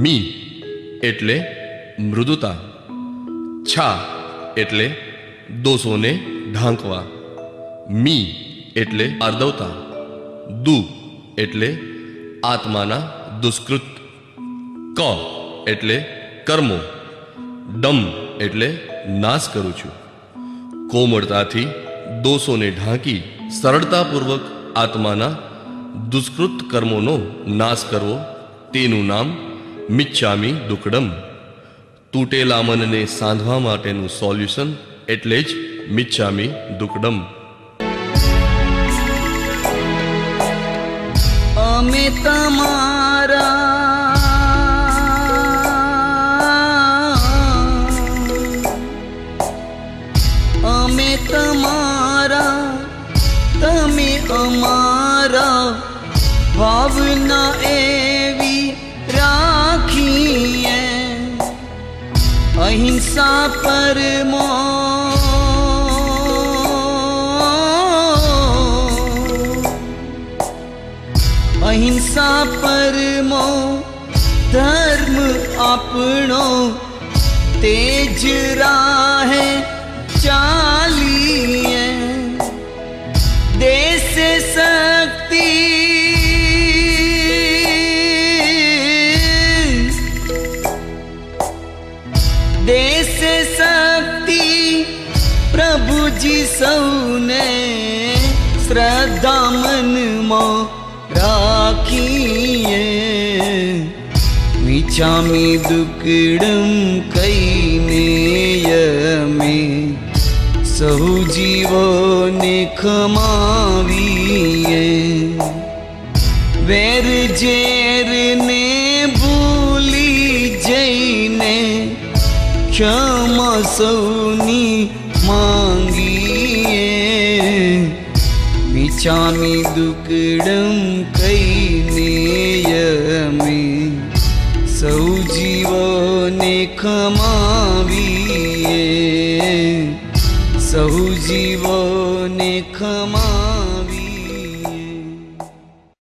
મી એટલે મૃદુતા, છા એટલે દોષોને ઢાંકવા, મી એટલે આર્દવતા, દુ એટલે આત્માના દુષ્કૃત, ક એટલે કર્મો, ડમ એટલે નાશ કરું છું. કોમળતાથી દોષોને ઢાંકી સરળતાપૂર્વક આત્માના દુષ્કૃત કર્મોનો નાશ કરવો, તેનું નામ મિચ્છામી દુક્કડમ. તૂટેલા મનને સાંધવા માટેનું સોલ્યુશન એટલે જ મિચ્છામી દુક્કડમ. અમે તમારા તમે અમારા, ભાવના એવી રાખીએ, અહિંસા પરમો અહિંસા પરમો ધર્મ આપણો, તેજ રાહે ચાલીએ, દેશ શક્તિ દેશ શક્તિ પ્રભુજી સૌને શ્રદ્ધા મનમાં રાખીએ, મિચ્છામી દુક્કડમ કહીને અમે સહુ જીવોને ખમાવીએ, વેર ઝેરને ભૂલી જઈને ક્ષમા સૌની માંગીએ, મિચ્છામી દુક્કડમ કહીને અમે સૌ જીવોને ખમાવીએ, સહુ જીવોને ખમા